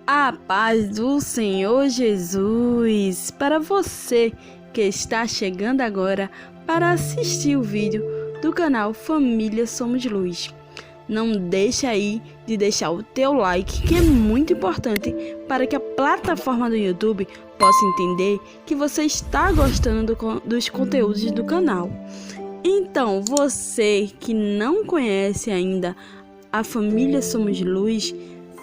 A paz do Senhor Jesus para você que está chegando agora para assistir o vídeo do canal Família Somos Luz. Não deixe aí de deixar o teu like, que é muito importante para que a plataforma do YouTube possa entender que você está gostando dos conteúdos do canal. Então, você que não conhece ainda a Família Somos Luz,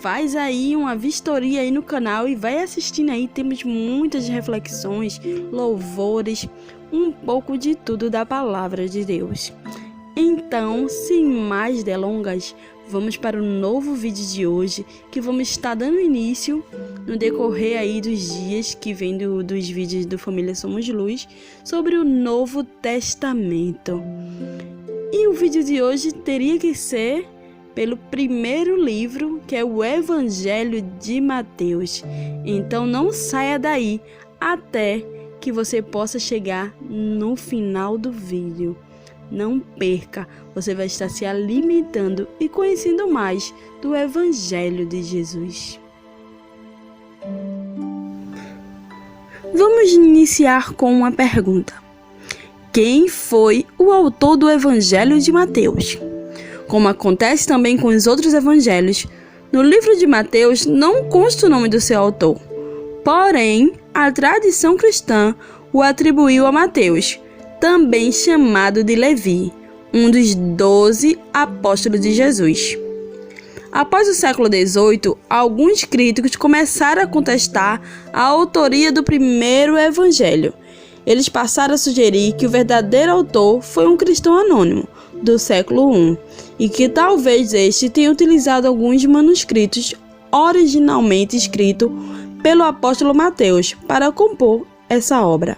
faz aí uma vistoria aí no canal e vai assistindo aí. Temos muitas reflexões, louvores, um pouco de tudo da palavra de Deus. Então, sem mais delongas, vamos para o novo vídeo de hoje, que vamos estar dando início no decorrer aí dos dias que vem dos vídeos do Família Somos Luz sobre o Novo Testamento. E o vídeo de hoje teria que ser pelo primeiro livro, que é o Evangelho de Mateus. Então não saia daí até que você possa chegar no final do vídeo. Não perca, você vai estar se alimentando e conhecendo mais do Evangelho de Jesus. Vamos iniciar com uma pergunta. Quem foi o autor do Evangelho de Mateus? Como acontece também com os outros evangelhos, no livro de Mateus não consta o nome do seu autor. Porém, a tradição cristã o atribuiu a Mateus, também chamado de Levi, um dos 12 apóstolos de Jesus. Após o século XVIII, alguns críticos começaram a contestar a autoria do primeiro evangelho. Eles passaram a sugerir que o verdadeiro autor foi um cristão anônimo do século I, e que talvez este tenha utilizado alguns manuscritos originalmente escritos pelo apóstolo Mateus para compor essa obra.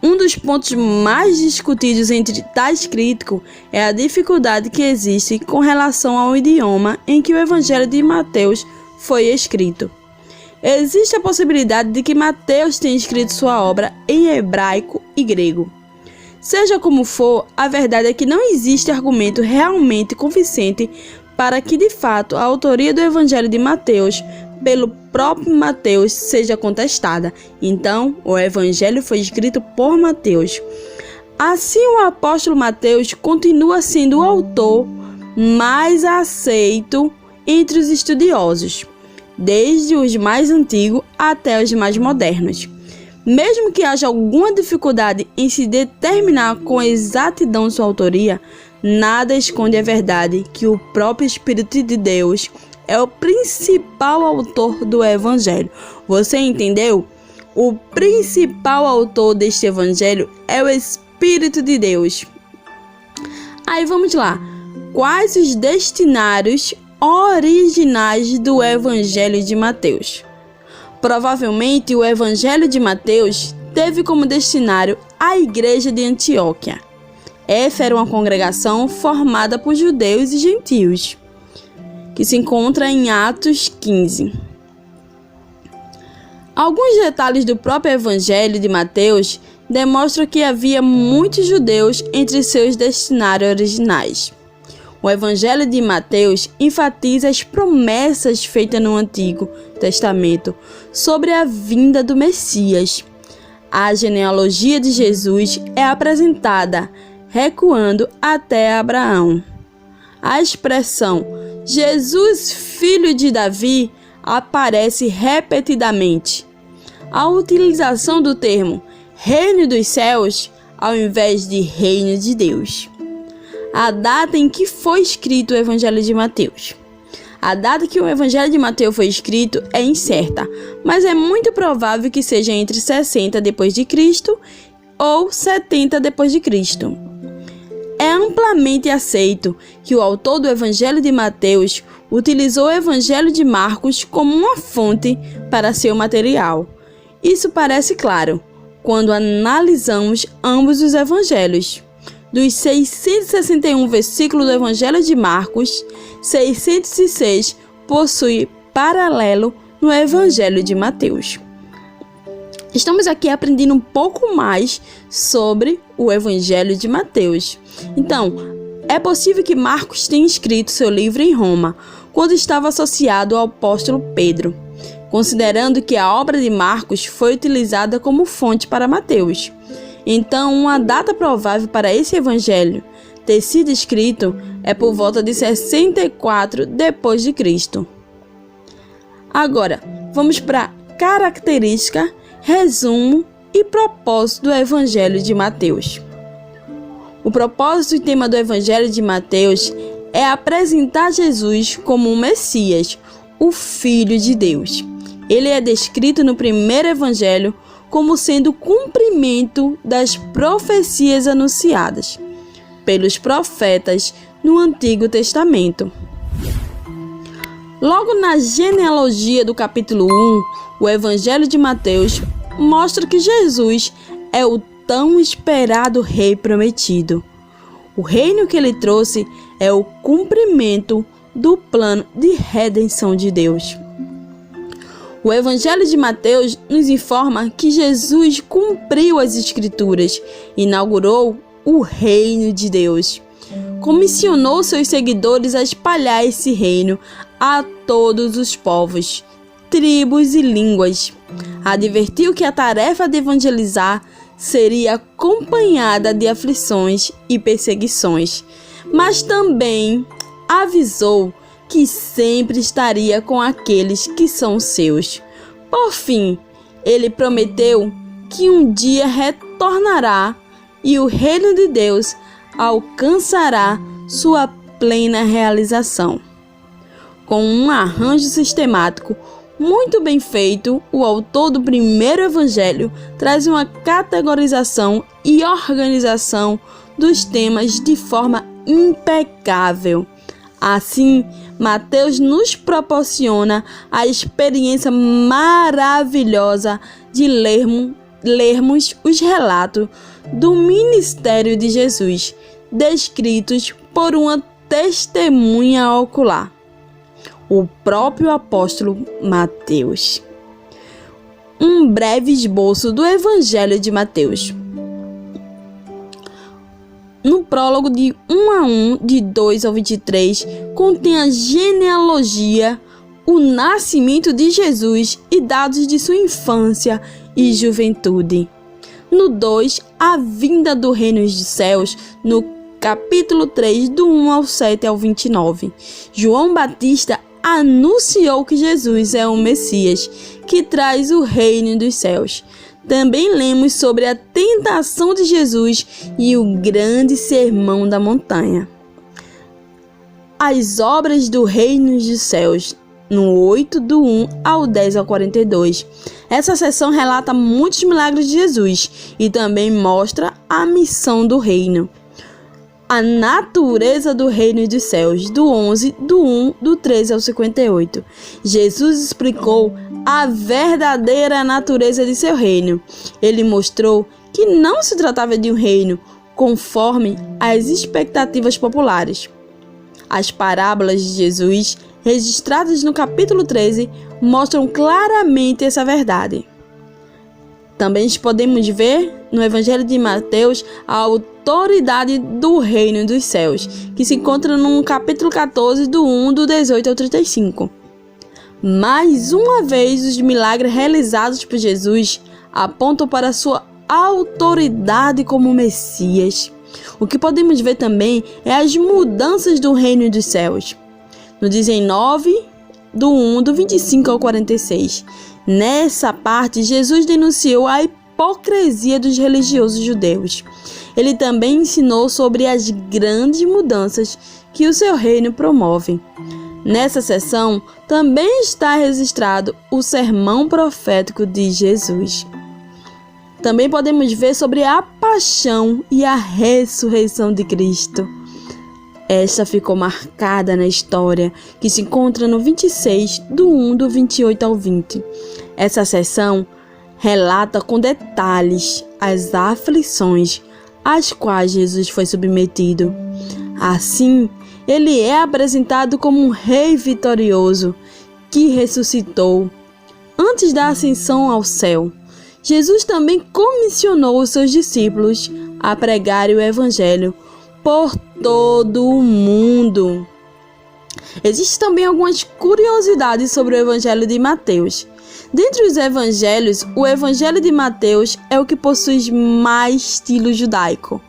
Um dos pontos mais discutidos entre tais críticos é a dificuldade que existe com relação ao idioma em que o Evangelho de Mateus foi escrito. Existe a possibilidade de que Mateus tenha escrito sua obra em hebraico e grego. Seja como for, a verdade é que não existe argumento realmente convincente para que, de fato, a autoria do Evangelho de Mateus, pelo próprio Mateus, seja contestada. Então, o Evangelho foi escrito por Mateus. Assim, o apóstolo Mateus continua sendo o autor mais aceito entre os estudiosos, desde os mais antigos até os mais modernos. Mesmo que haja alguma dificuldade em se determinar com exatidão sua autoria, nada esconde a verdade que o próprio Espírito de Deus é o principal autor do Evangelho. Você entendeu? O principal autor deste Evangelho é o Espírito de Deus. Aí vamos lá. Quais os destinários originais do Evangelho de Mateus? Provavelmente o Evangelho de Mateus teve como destinário a igreja de Antioquia. Essa era uma congregação formada por judeus e gentios, que se encontra em Atos 15. Alguns detalhes do próprio Evangelho de Mateus demonstram que havia muitos judeus entre seus destinários originais. O Evangelho de Mateus enfatiza as promessas feitas no Antigo Testamento sobre a vinda do Messias. A genealogia de Jesus é apresentada recuando até Abraão. A expressão Jesus, filho de Davi, aparece repetidamente. A utilização do termo reino dos céus ao invés de reino de Deus. A data em que foi escrito o Evangelho de Mateus. A data que o Evangelho de Mateus foi escrito é incerta, mas é muito provável que seja entre 60 d.C. ou 70 d.C. É amplamente aceito que o autor do Evangelho de Mateus utilizou o Evangelho de Marcos como uma fonte para seu material. Isso parece claro quando analisamos ambos os evangelhos. Dos 661 versículos do Evangelho de Marcos, 606 possui paralelo no Evangelho de Mateus. Estamos aqui aprendendo um pouco mais sobre o Evangelho de Mateus. Então, é possível que Marcos tenha escrito seu livro em Roma, quando estava associado ao apóstolo Pedro. considerando que a obra de Marcos foi utilizada como fonte para Mateus. Então, uma data provável para esse evangelho ter sido escrito é por volta de 64 depois de Cristo. Agora, vamos para característica, resumo e propósito do Evangelho de Mateus. O propósito e tema do Evangelho de Mateus é apresentar Jesus como o Messias, o Filho de Deus. Ele é descrito no primeiro Evangelho como sendo o cumprimento das profecias anunciadas pelos profetas no Antigo Testamento. Logo na genealogia do capítulo 1, o Evangelho de Mateus mostra que Jesus é o tão esperado Rei prometido. O reino que ele trouxe é o cumprimento do plano de redenção de Deus. O Evangelho de Mateus nos informa que Jesus cumpriu as Escrituras, inaugurou o reino de Deus, comissionou seus seguidores a espalhar esse reino a todos os povos, tribos e línguas. Advertiu que a tarefa de evangelizar seria acompanhada de aflições e perseguições, mas também avisou que sempre estaria com aqueles que são seus. Por fim, ele prometeu que um dia retornará e o reino de Deus alcançará sua plena realização. Com um arranjo sistemático muito bem feito, o autor do primeiro evangelho traz uma categorização e organização dos temas de forma impecável. Assim, Mateus nos proporciona a experiência maravilhosa de lermos os relatos do ministério de Jesus, descritos por uma testemunha ocular, o próprio apóstolo Mateus. Um breve esboço do Evangelho de Mateus. No prólogo de 1:1, de 2 ao 23, contém a genealogia, o nascimento de Jesus e dados de sua infância e juventude. No 2, a vinda do reino dos céus, no capítulo 3, do 1 ao 7 ao 29. João Batista anunciou que Jesus é o Messias, que traz o reino dos céus. Também lemos sobre a tentação de Jesus e o grande sermão da montanha. As obras do reino dos céus, no 8, do 1 ao 10 ao 42. Essa seção relata muitos milagres de Jesus e também mostra a missão do reino. A natureza do reino dos céus, do 11, do 1, do 13 ao 58. Jesus explicou a verdadeira natureza de seu reino. Ele mostrou que não se tratava de um reino conforme as expectativas populares. As parábolas de Jesus, registradas no capítulo 13, mostram claramente essa verdade. Também podemos ver no Evangelho de Mateus a autoridade do reino dos céus, que se encontra no capítulo 14, do 1, do 18 ao 35. Mais uma vez, os milagres realizados por Jesus apontam para sua autoridade como Messias. O que podemos ver também é as mudanças do reino dos céus. No 19, do 1, do 25 ao 46. Nessa parte, Jesus denunciou a hipocrisia dos religiosos judeus. Ele também ensinou sobre as grandes mudanças que o seu reino promove. Nessa seção, também está registrado o sermão profético de Jesus. Também podemos ver sobre a paixão e a ressurreição de Cristo. Esta ficou marcada na história, que se encontra no 26, do 1, do 28 ao 20. Essa seção relata com detalhes as aflições às quais Jesus foi submetido. Assim, ele é apresentado como um rei vitorioso que ressuscitou. Antes da ascensão ao céu, Jesus também comissionou os seus discípulos a pregarem o Evangelho por todo o mundo. Existem também algumas curiosidades sobre o Evangelho de Mateus. Dentre os evangelhos, o Evangelho de Mateus é o que possui mais estilo judaico.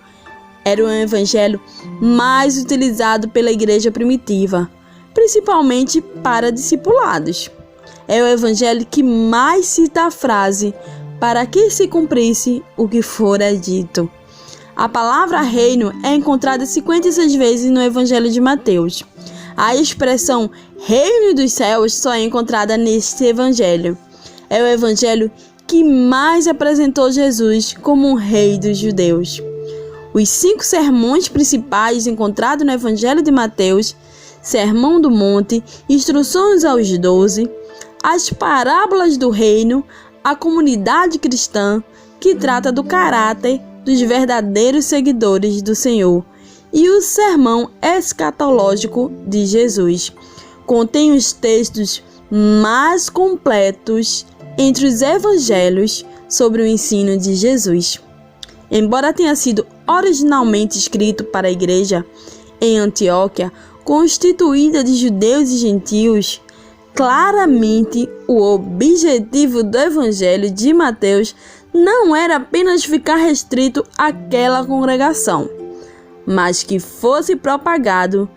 Era o evangelho mais utilizado pela igreja primitiva, principalmente para discipulados. É o evangelho que mais cita a frase para que se cumprisse o que fora dito. A palavra reino é encontrada 56 vezes no Evangelho de Mateus. A expressão reino dos céus só é encontrada neste evangelho. É o evangelho que mais apresentou Jesus como um rei dos judeus. Os 5 sermões principais encontrados no Evangelho de Mateus, Sermão do Monte, Instruções aos 12, as parábolas do reino, a comunidade cristã, que trata do caráter dos verdadeiros seguidores do Senhor, e o sermão escatológico de Jesus. Contém os textos mais completos entre os evangelhos sobre o ensino de Jesus. Embora tenha sido originalmente escrito para a igreja em Antioquia, constituída de judeus e gentios, claramente o objetivo do Evangelho de Mateus não era apenas ficar restrito àquela congregação, mas que fosse propagado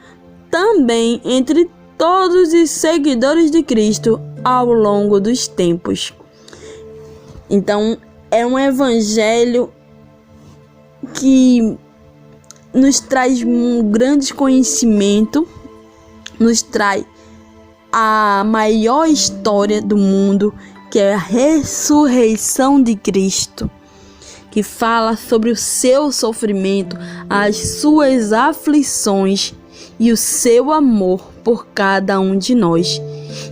também entre todos os seguidores de Cristo ao longo dos tempos. Então, é um evangelho que nos traz um grande conhecimento, nos traz a maior história do mundo, que é a ressurreição de Cristo, que fala sobre o seu sofrimento, as suas aflições e o seu amor por cada um de nós.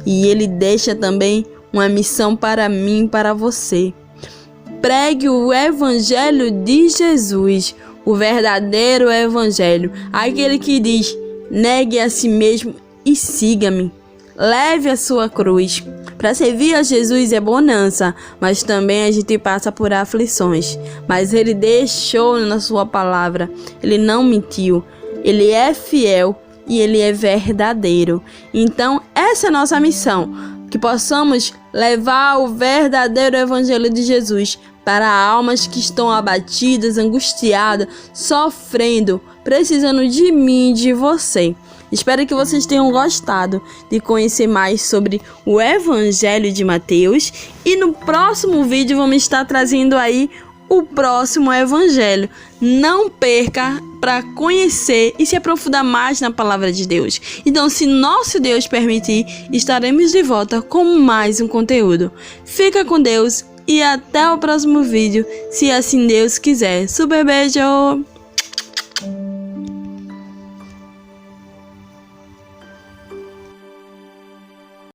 E ele deixa também uma missão para mim e para você. Pregue o Evangelho de Jesus, o verdadeiro Evangelho, aquele que diz: negue a si mesmo e siga-me. Leve a sua cruz. Para servir a Jesus é bonança, mas também a gente passa por aflições. Mas ele deixou na sua palavra, ele não mentiu, ele é fiel e ele é verdadeiro. Então essa é a nossa missão, que possamos levar o verdadeiro Evangelho de Jesus para almas que estão abatidas, angustiadas, sofrendo, precisando de mim e de você. Espero que vocês tenham gostado de conhecer mais sobre o Evangelho de Mateus. E no próximo vídeo vamos estar trazendo aí o próximo Evangelho. Não perca para conhecer e se aprofundar mais na palavra de Deus. Então, se nosso Deus permitir, estaremos de volta com mais um conteúdo. Fica com Deus e até o próximo vídeo, se assim Deus quiser. Super beijo!